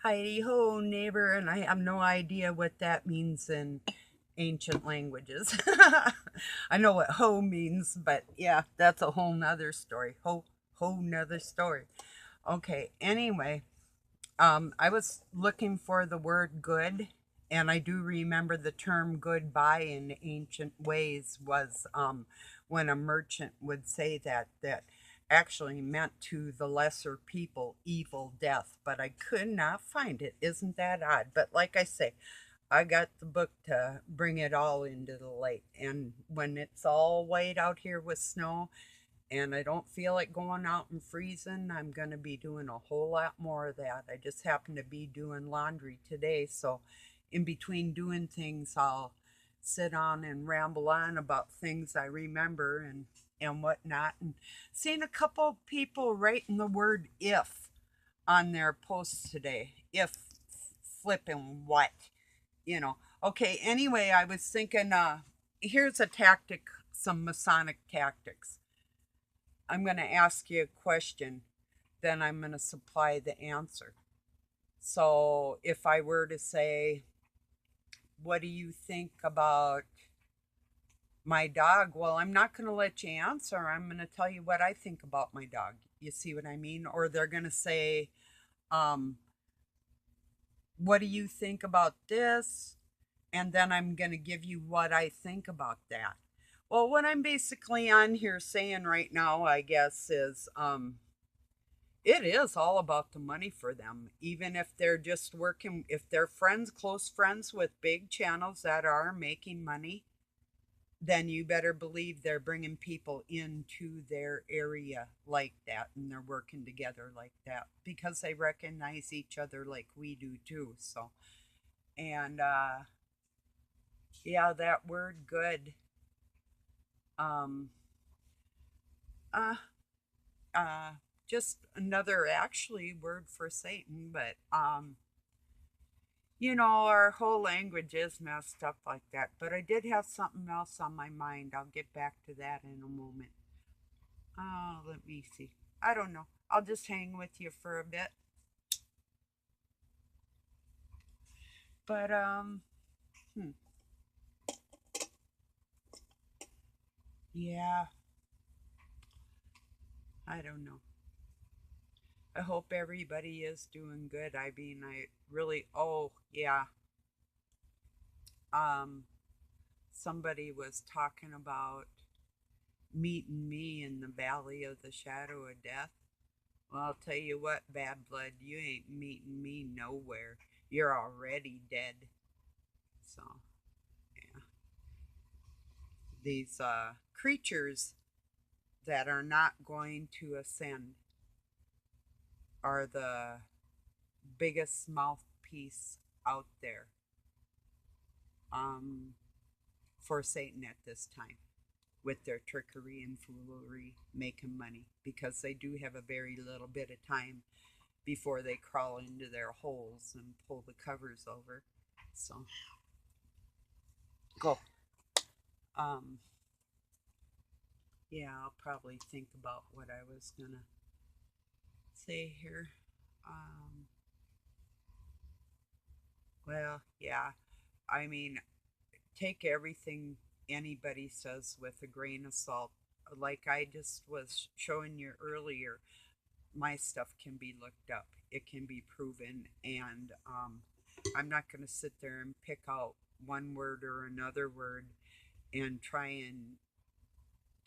Heidi ho, neighbor, and I have no idea what that means in ancient languages. I know what ho means, but yeah, that's a whole nother story. Ho nother story. Okay, anyway, I was looking for the word good, and I do remember the term goodbye in ancient ways was when a merchant would say that actually meant to the lesser people evil death, but I could not find it. Isn't that odd? But like I say, I got the book to bring it all into the light. And when it's all white out here with snow, and I don't feel like going out and freezing, I'm going to be doing a whole lot more of that. I just happen to be doing laundry today, so in between doing things, I'll sit on and ramble on about things I remember and whatnot. And seeing a couple people writing the word if on their posts today. If flipping what, you know. Okay, anyway, I was thinking here's a tactic, some Masonic tactics. I'm going to ask you a question, then I'm going to supply the answer. So if I were to say, what do you think about my dog? Well, I'm not going to let you answer. I'm going to tell you what I think about my dog. You see what I mean? Or they're going to say, um, what do you think about this? And then I'm going to give you what I think about that. Well, what I'm basically on here saying right now, I guess, is it is all about the money for them. Even if they're just working, if they're friends, close friends with big channels that are making money, then you better believe they're bringing people into their area like that and they're working together like that because they recognize each other like we do too. So, and yeah, that word good. Um, uh, uh, just another actually word for Satan, but our whole language is messed up like that. But I did have something else on my mind. I'll get back to that in a moment. Oh, let me see. I don't know. I'll just hang with you for a bit. But hmm, yeah, I don't know. I hope everybody is doing good. I mean, I really. Oh, yeah. Um, somebody was talking about meeting me in the valley of the shadow of death. Well, I'll tell you what, bad blood, you ain't meeting me nowhere. You're already dead. So, yeah. These creatures that are not going to ascend are the biggest mouthpiece out there um, for Satan at this time with their trickery and foolery making money because they do have a very little bit of time before they crawl into their holes and pull the covers over. So, go. Um, yeah, I'll probably think about what I was gonna say here. Um, well, yeah, I mean, take everything anybody says with a grain of salt. Like I just was showing you earlier, my stuff can be looked up, it can be proven, and I'm not going to sit there and pick out one word or another word and try and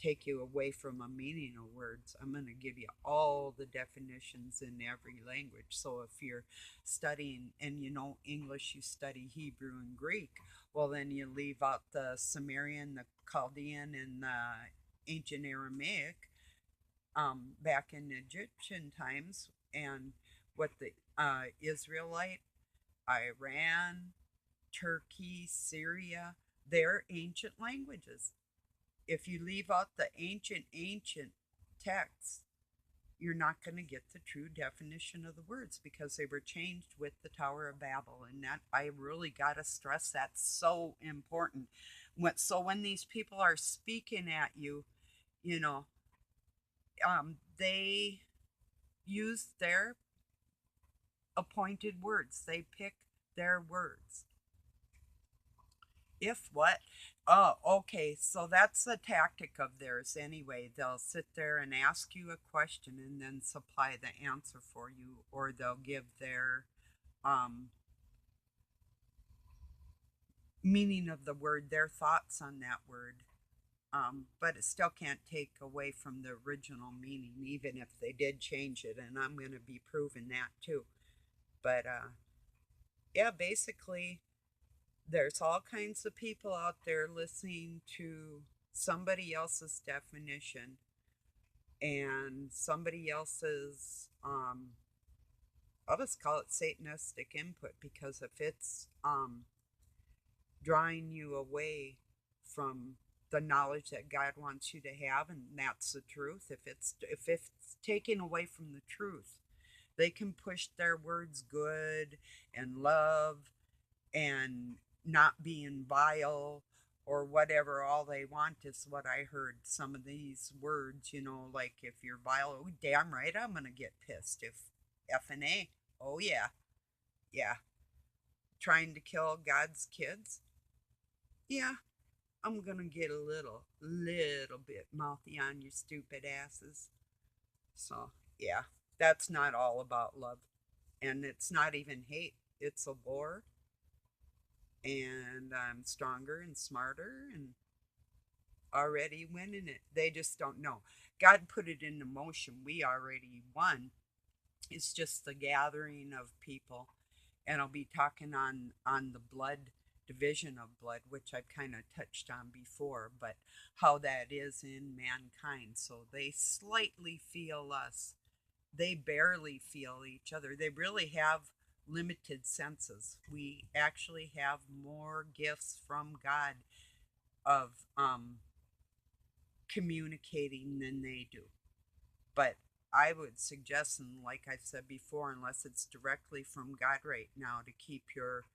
take you away from a meaning of words. I'm going to give you all the definitions in every language. So if you're studying and you know English, you study Hebrew and Greek, well, then you leave out the Sumerian, the Chaldean, and the ancient Aramaic back in Egyptian times, and what the Israelite, Iran, Turkey, Syria, they're ancient languages. If you leave out the ancient texts, you're not going to get the true definition of the words because they were changed with the Tower of Babel. And that I really got to stress that's so important. So when these people are speaking at you, you know, they use their appointed words. They pick their words. If what? Oh, okay. So that's the tactic of theirs anyway. They'll sit there and ask you a question and then supply the answer for you, or they'll give their um, meaning of the word, their thoughts on that word. But it still can't take away from the original meaning, even if they did change it. And I'm going to be proving that too. But yeah, basically, there's all kinds of people out there listening to somebody else's definition and somebody else's, I'll just call it Satanistic input, because if it's drawing you away from the knowledge that God wants you to have, and that's the truth, if it's taken away from the truth, they can push their words good and love and not being vile or whatever. All they want is what I heard some of these words, like if you're vile, oh, damn right, I'm going to get pissed. If F and A, oh, yeah, yeah. Trying to kill God's kids, yeah, I'm going to get a little bit mouthy on your stupid asses. So, yeah, that's not all about love. And it's not even hate, it's a war, and I'm stronger and smarter and already winning it. They just don't know. God put it into motion. We already won. It's just the gathering of people. And I'll be talking on the blood, division of blood, which I've kind of touched on before, but how that is in mankind. So they slightly feel us. They barely feel each other. They really have limited senses. We actually have more gifts from God of communicating than they do. But I would suggest, and like I said before, unless it's directly from God right now, to keep your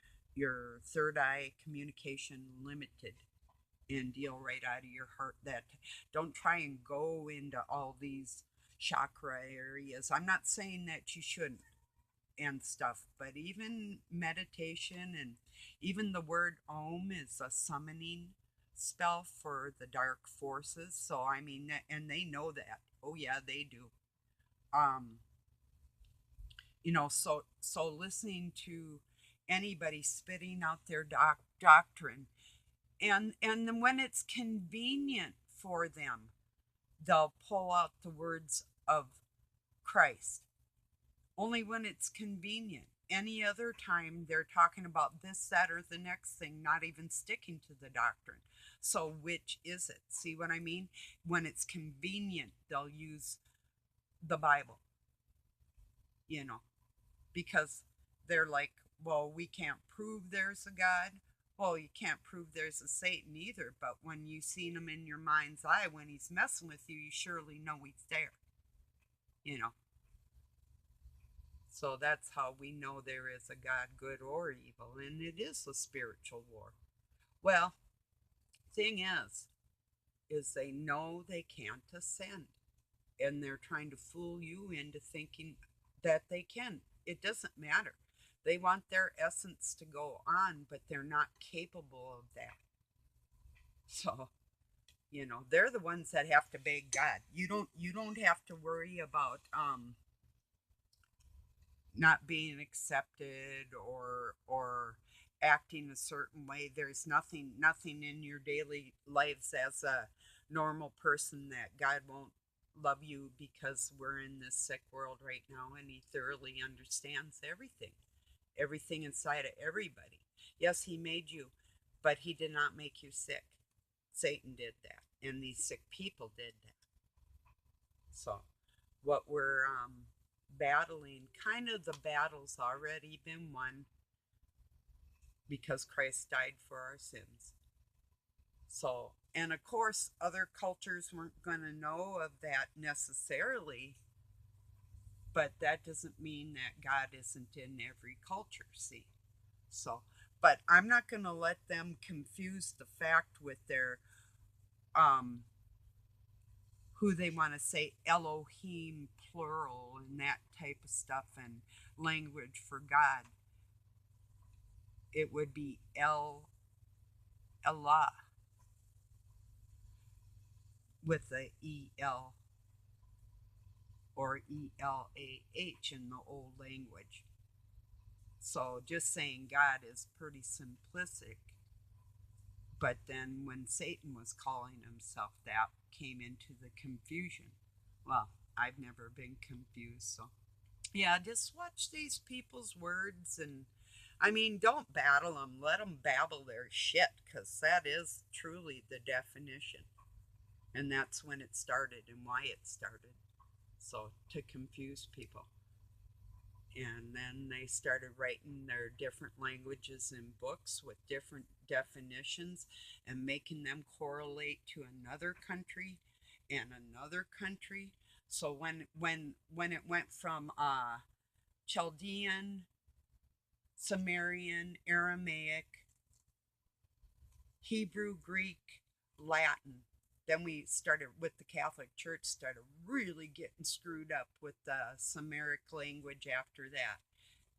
third eye communication limited and deal right out of your heart. That don't try and go into all these chakra areas. I'm not saying that you shouldn't and stuff, but even meditation and even the word Om is a summoning spell for the dark forces. So I mean, and they know that. Oh yeah, they do. Um, so listening to anybody spitting out their doctrine, and then when it's convenient for them, they'll pull out the words of Christ. Only when it's convenient. Any other time, they're talking about this, that, or the next thing, not even sticking to the doctrine. So, which is it? See what I mean? When it's convenient, they'll use the Bible, you know, because they're like, well, we can't prove there's a God. Well, you can't prove there's a Satan either, but when you seen him in your mind's eye, when he's messing with you, you surely know he's there, you know. So that's how we know there is a God, good or evil, and it is a spiritual war. Well, thing is they know they can't ascend, and they're trying to fool you into thinking that they can. It doesn't matter. They want their essence to go on, but they're not capable of that. So, they're the ones that have to beg God. You don't have to worry about not being accepted or acting a certain way. There's nothing in your daily lives as a normal person that God won't love you, because we're in this sick world right now and he thoroughly understands everything inside of everybody. Yes, he made you, but he did not make you sick. Satan did that, and these sick people did that. So what we're battling, kind of the battle's already been won, because Christ died for our sins. So, and of course, other cultures weren't going to know of that necessarily, but that doesn't mean that God isn't in every culture, see? So, but I'm not going to let them confuse the fact with their who they want to say Elohim plural and that type of stuff and language for God. It would be Allah with the E-L or E-L-A-H in the old language. So just saying God is pretty simplistic. But then when Satan was calling himself that, came into the confusion. Well, I've never been confused, so yeah, just watch these people's words and I mean, don't battle them. Let them babble their shit, because that is truly the definition. And that's when it started and why it started. So, to confuse people. And then they started writing their different languages in books with different definitions and making them correlate to another country and another country. So when it went from Chaldean, Sumerian, Aramaic, Hebrew, Greek, Latin. Then we started with the Catholic Church, started really getting screwed up with the Sumeric language after that.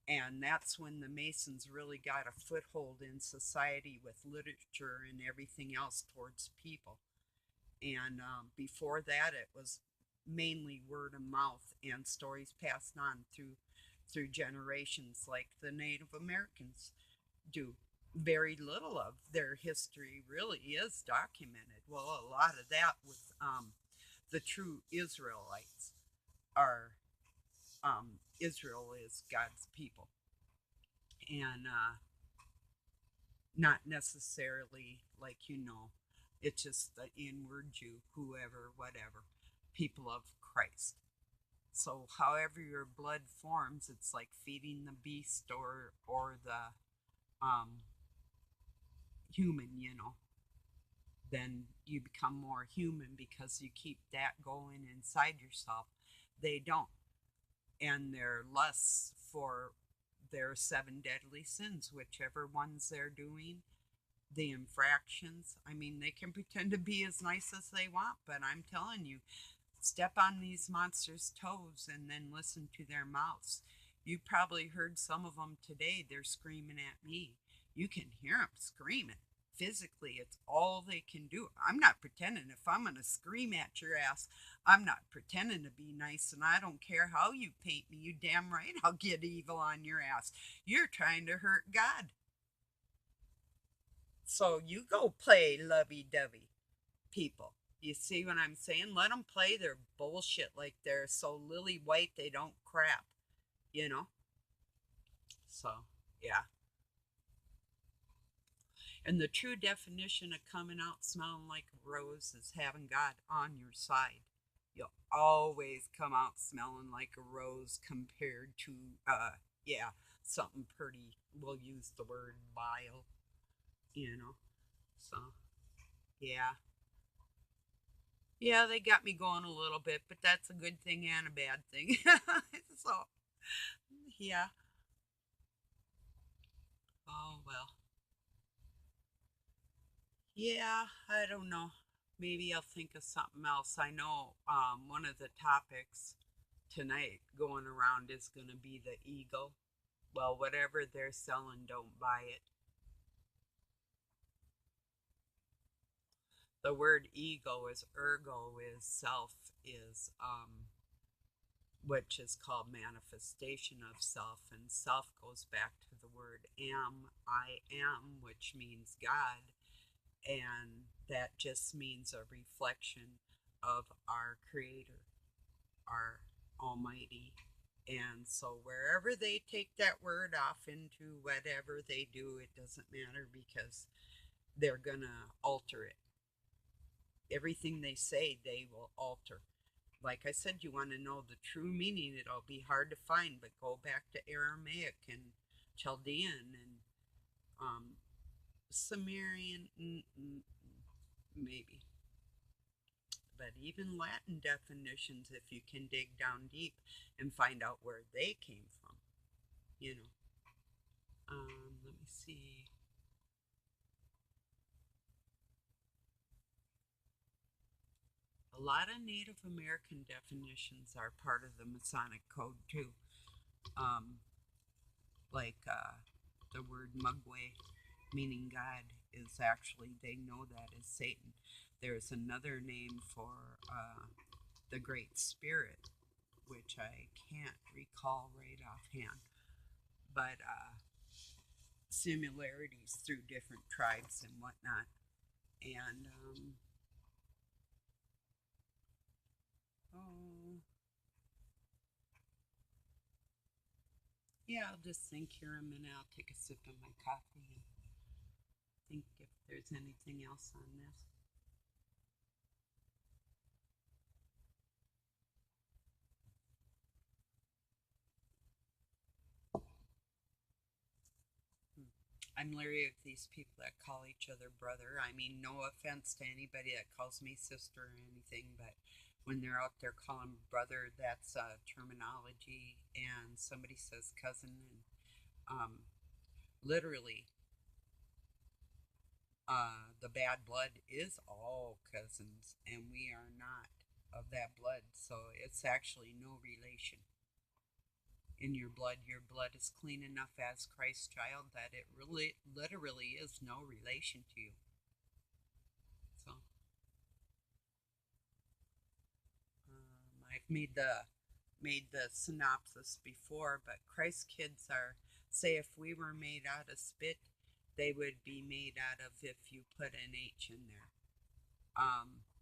And that's when the Masons really got a foothold in society with literature and everything else towards people. And before that, it was mainly word of mouth and stories passed on through generations, like the Native Americans do. Very little of their history really is documented. Well, a lot of that with the true Israelites are Israel is God's people, and not necessarily like it's just the inward Jew, whoever, whatever, people of Christ. So, however your blood forms, it's like feeding the beast or the human. Then you become more human because you keep that going inside yourself. They don't. And their lusts for their seven deadly sins, whichever ones they're doing, the infractions. I mean, they can pretend to be as nice as they want, but I'm telling you, step on these monsters' toes and then listen to their mouths. You probably heard some of them today. They're screaming at me. You can hear them screaming. Physically, it's all they can do. I'm not pretending. If I'm going to scream at your ass, I'm not pretending to be nice, and I don't care how you paint me. You damn right I'll get evil on your ass. You're trying to hurt God. So you go play lovey-dovey, people. You see what I'm saying? Let them play their bullshit like they're so lily white they don't crap, you know? So, yeah. And the true definition of coming out smelling like a rose is having God on your side. You'll always come out smelling like a rose compared to, yeah, something pretty. We'll use the word vile. So, yeah. Yeah, they got me going a little bit, but that's a good thing and a bad thing. So, yeah. Oh, well. Yeah, I don't know. Maybe I'll think of something else. I know one of the topics tonight going around is going to be the ego. Well, whatever they're selling, don't buy it. The word ego is ergo, is self, is which is called manifestation of self, and self goes back to the word I am, which means God, and that just means a reflection of our Creator, our Almighty. And so wherever they take that word off into whatever they do, it doesn't matter, because they're gonna alter it. Everything they say, they will alter. Like I said, you want to know the true meaning, it'll be hard to find, but go back to Aramaic and Chaldean and Sumerian, maybe. But even Latin definitions, if you can dig down deep and find out where they came from, you know. Let me see. A lot of Native American definitions are part of the Masonic Code too. Um, like the word mugwe, meaning God, is actually, they know that is Satan. There's another name for the Great Spirit, which I can't recall right offhand, but similarities through different tribes and whatnot. And, oh, yeah, I'll just think here a minute. I'll take a sip of my coffee and think if there's anything else on this. I'm leery of these people that call each other brother. I mean, no offense to anybody that calls me sister or anything, but when they're out there calling brother, that's terminology. And somebody says cousin, and literally, the bad blood is all cousins, and we are not of that blood. So it's actually no relation in your blood. Your blood is clean enough as Christ's child that it really, literally is no relation to you. So I've made the synopsis before, but Christ's kids are, say, if we were made out of spit, they would be made out of if you put an H in there.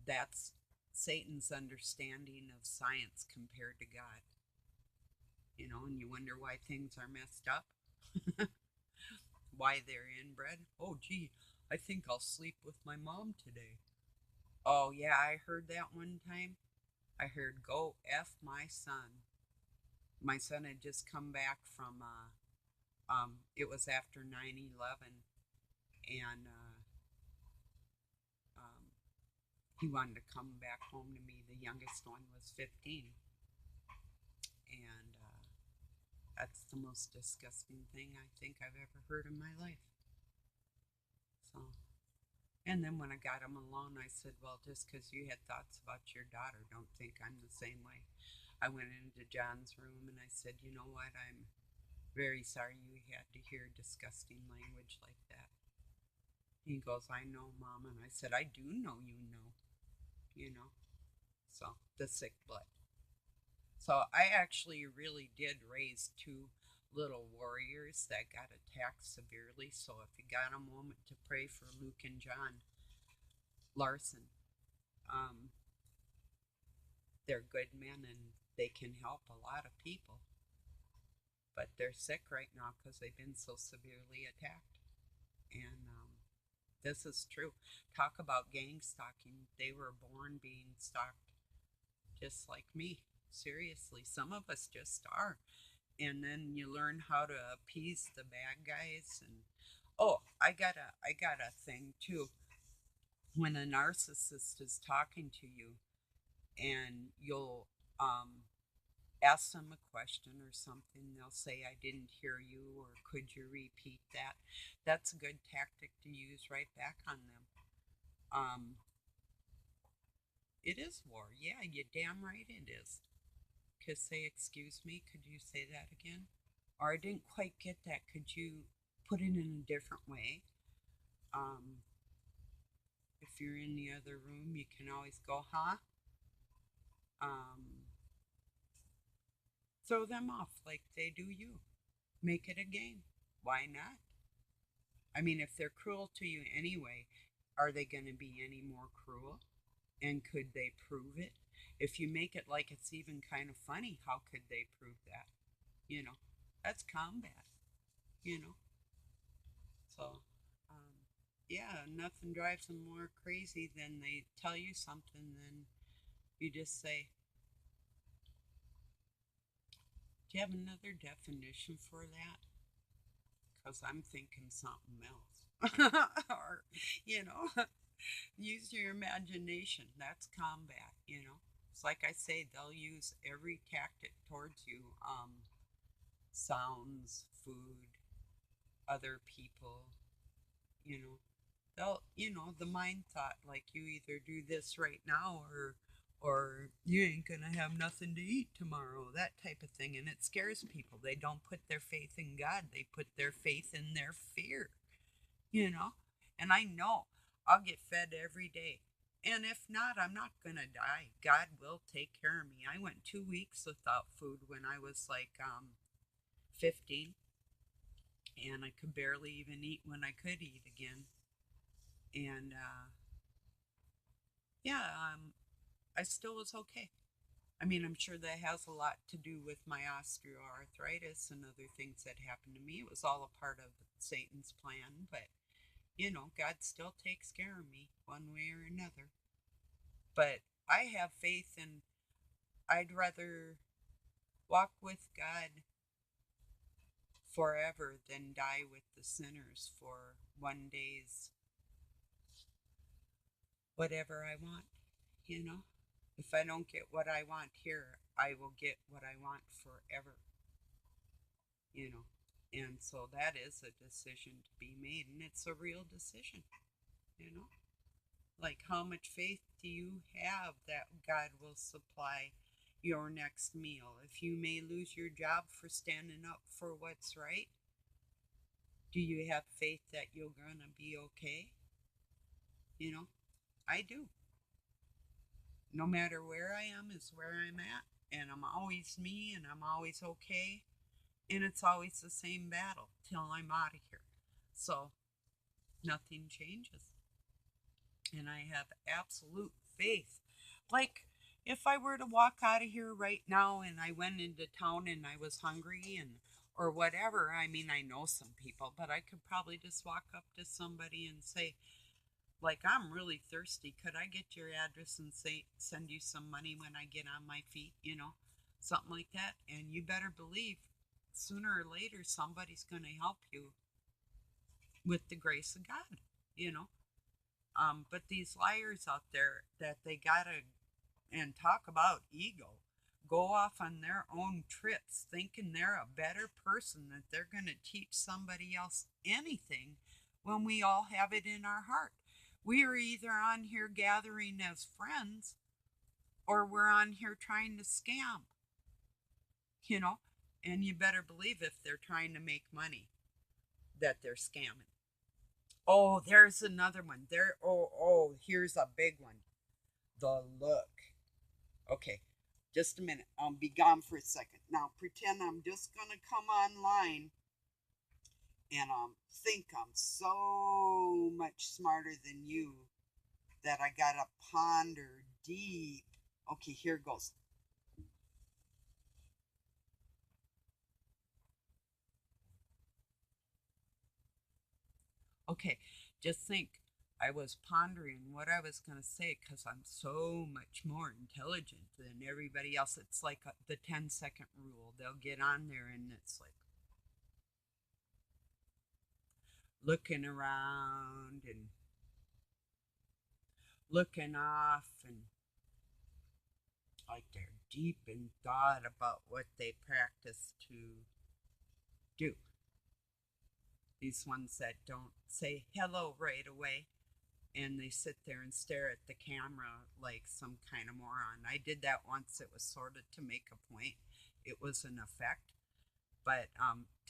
That's Satan's understanding of science compared to God. You know, and you wonder why things are messed up, why they're inbred. Oh, gee, I think I'll sleep with my mom today. Oh, yeah, I heard that one time. I heard, go F my son. My son had just come back from, it was after 9/11, and um, he wanted to come back home to me. The youngest one was 15. And that's the most disgusting thing I think I've ever heard in my life. So, and then when I got him alone, I said, well, just because you had thoughts about your daughter, don't think I'm the same way. I went into John's room and I said, you know what, I'm very sorry you had to hear disgusting language like that. He goes, I know, Mom. And I said, I do know you know. So, the sick blood. So, I actually really did raise two little warriors that got attacked severely. So, if you got a moment to pray for Luke and John Larson, um, they're good men and they can help a lot of people. But they're sick right now because they've been so severely attacked. And this is true. Talk about gang stalking. They were born being stalked just like me. Seriously, some of us just are. And then you learn how to appease the bad guys. And oh, I got a thing too. When a narcissist is talking to you and you'll ask them a question or something, they'll say, I didn't hear you, or could you repeat that? That's a good tactic to use right back on them. Um, it is war. Yeah, you damn right it is. Because say, excuse me, could you say that again? Or I didn't quite get that. Could you put it in a different way? Um, if you're in the other room, you can always go, huh? Um, throw them off like they do you. Make it a game. Why not? I mean, if they're cruel to you anyway, are they going to be any more cruel? And could they prove it? If you make it like it's even kind of funny, how could they prove that? You know, that's combat, you know? So, um, yeah, nothing drives them more crazy than they tell you something, then you just say, do you have another definition for that? Because I'm thinking something else. Or, you know, use your imagination. That's combat, you know. It's like I say, they'll use every tactic towards you. Sounds, food, other people, you know. They'll, the mind thought, like, you either do this right now or you ain't gonna have nothing to eat tomorrow, that type of thing. And it scares people. They don't put their faith in God, they put their faith in their fear, you know? And I know I'll get fed every day. And if not, I'm not gonna die. God will take care of me. I went 2 weeks without food when I was like 15, and I could barely even eat when I could eat again. And yeah, I still was okay. I mean, I'm sure that has a lot to do with my osteoarthritis and other things that happened to me. It was all a part of Satan's plan, but God still takes care of me one way or another. But I have faith, and I'd rather walk with God forever than die with the sinners for one day's whatever I want, you know? If I don't get what I want here, I will get what I want forever, you know? And so that is a decision to be made, and it's a real decision, you know? Like, how much faith do you have that God will supply your next meal? If you may lose your job for standing up for what's right, do you have faith that you're going to be okay? You know, I do. No matter where I am is where I'm at, and I'm always me, and I'm always okay, and it's always the same battle till I'm out of here. So nothing changes, and I have absolute faith. Like, if I were to walk out of here right now and I went into town and I was hungry and or whatever, I mean, I know some people, but I could probably just walk up to somebody and say, like, I'm really thirsty. Could I get your address and say send you some money when I get on my feet, something like that? And you better believe sooner or later somebody's going to help you with the grace of God, you know. But these liars out there that they gotta and talk about ego, go off on their own trips thinking they're a better person, that they're going to teach somebody else anything when we all have it in our heart. We are either on here gathering as friends or we're on here trying to scam, you know? And you better believe if they're trying to make money that they're scamming. Oh, there's another one. Here's a big one. The look. Okay, just a minute. I'll be gone for a second. Now pretend I'm just gonna come online and think I'm so much smarter than you that I gotta ponder deep. Okay, here goes. Okay, just think. I was pondering what I was going to say because I'm so much more intelligent than everybody else. It's like the 10-second rule. They'll get on there and it's like looking around and looking off, and like they're deep in thought about what they practice to do. These ones that don't say hello right away, and they sit there and stare at the camera like some kind of moron. I did that once. It was sort of to make a point. It was an effect, but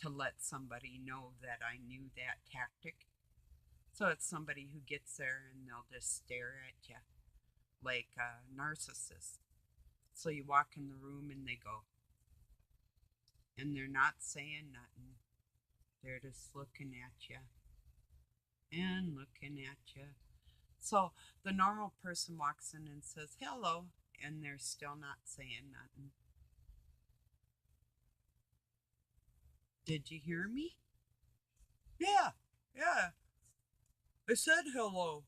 to let somebody know that I knew that tactic. So it's somebody who gets there and they'll just stare at you like a narcissist. So you walk in the room and they go, and they're not saying nothing. They're just looking at you and looking at you. So the normal person walks in and says hello, and they're still not saying nothing. Did you hear me? Yeah, yeah. I said hello.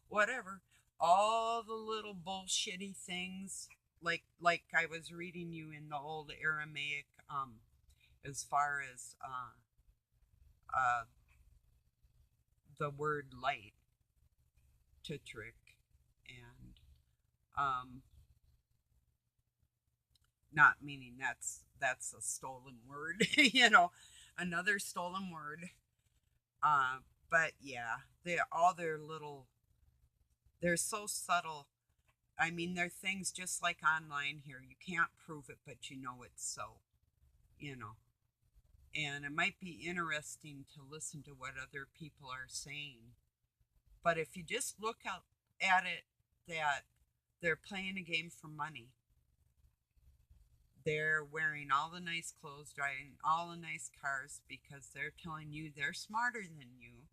Whatever. All the little bullshitty things, like I was reading you in the old Aramaic, as far as uh, the word light, to trick, and not meaning that's a stolen word, another stolen word. But yeah, they all their little, they're so subtle. I mean, there are things just like online here. You can't prove it, but you know it's so, you know. And it might be interesting to listen to what other people are saying. But if you just look out at it that they're playing a game for money, they're wearing all the nice clothes, driving all the nice cars because they're telling you they're smarter than you.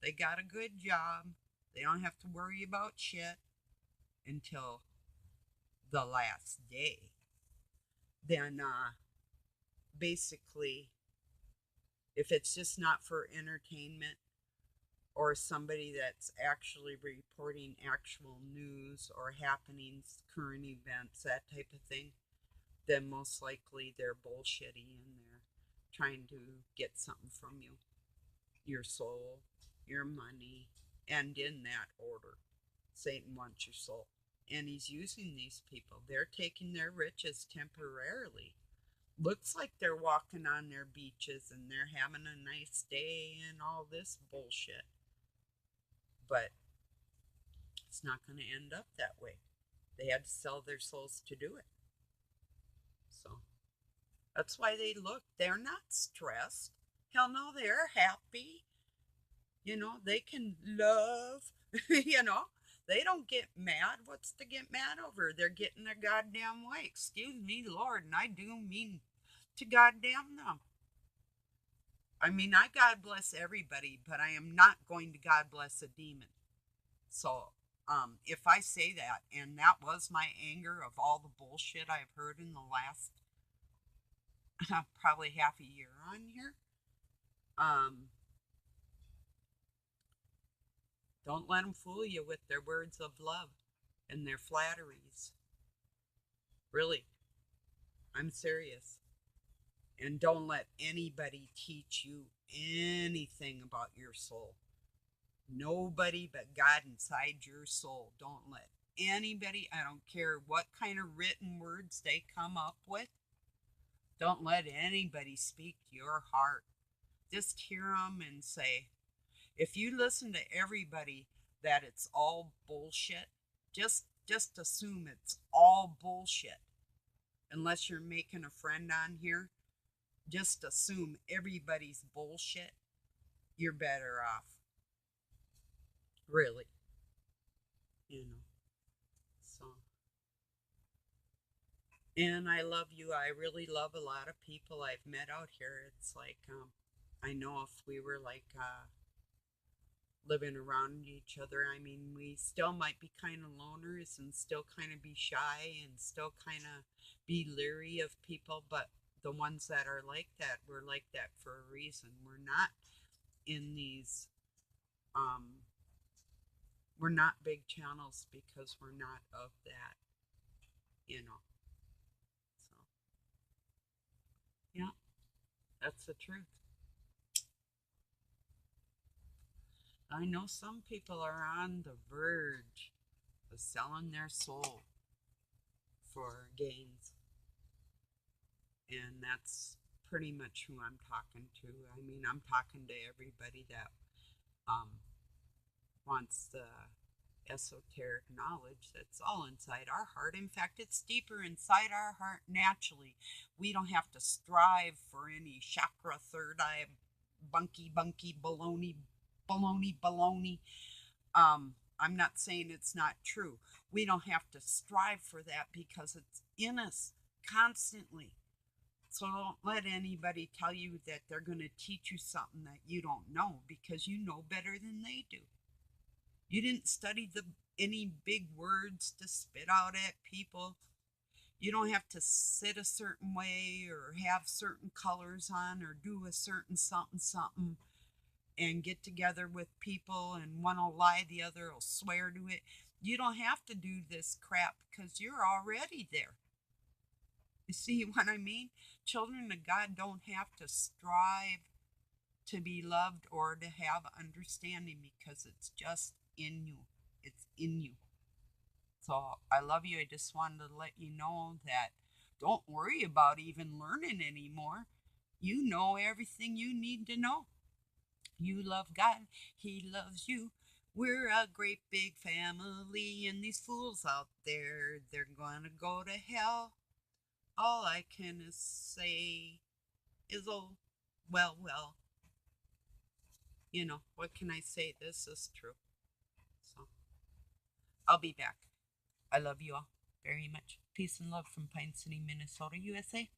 They got a good job. They don't have to worry about shit until the last day. Then, basically, if it's just not for entertainment or somebody that's actually reporting actual news or happenings, current events, that type of thing, then most likely they're bullshitty and they're trying to get something from you, your soul, your money, and in that order. Satan wants your soul. And he's using these people. They're taking their riches temporarily. Looks like they're walking on their beaches and they're having a nice day and all this bullshit. But it's not going to end up that way. They had to sell their souls to do it. So that's why they look. They're not stressed. Hell no, they're happy. You know, they can love. You know, they don't get mad. What's to get mad over? They're getting their goddamn way. Excuse me, Lord, and I do mean to goddamn them. I mean, I God bless everybody, but I am not going to God bless a demon. So, if I say that, and that was my anger of all the bullshit I've heard in the last probably half a year on here, um, don't let them fool you with their words of love and their flatteries. Really, I'm serious. And don't let anybody teach you anything about your soul. Nobody but God inside your soul. Don't let anybody, I don't care what kind of written words they come up with, don't let anybody speak to your heart. Just hear them and say, if you listen to everybody that it's all bullshit, just assume it's all bullshit. Unless you're making a friend on here, just assume everybody's bullshit. You're better off. Really. You know. So, and I love you. I really love a lot of people I've met out here. It's like, I know if we were like living around each other, I mean, we still might be kind of loners and still kind of be shy and still kind of be leery of people, but the ones that are like that, we're like that for a reason. We're not in these, um, we're not big channels because we're not of that, you know. So, yeah, that's the truth. I know some people are on the verge of selling their soul for gains. And that's pretty much who I'm talking to. I mean, I'm talking to everybody that um, wants the esoteric knowledge that's all inside our heart. In fact, it's deeper inside our heart naturally. We don't have to strive for any chakra, third eye, bunky, baloney, baloney. I'm not saying it's not true. We don't have to strive for that because it's in us constantly. So don't let anybody tell you that they're going to teach you something that you don't know because you know better than they do. You didn't study any big words to spit out at people. You don't have to sit a certain way or have certain colors on or do a certain something and get together with people and one will lie, the other will swear to it. You don't have to do this crap because you're already there. You see what I mean? Children of God don't have to strive to be loved or to have understanding because it's just in you. It's in you. So I love you. I just wanted to let you know that don't worry about even learning anymore. You know everything you need to know. You love God. He loves you. We're a great big family, and these fools out there, they're gonna go to hell. All I can say is, oh, well, well, what can I say? This is true. So I'll be back. I love you all very much. Peace and love from Pine City, Minnesota, USA.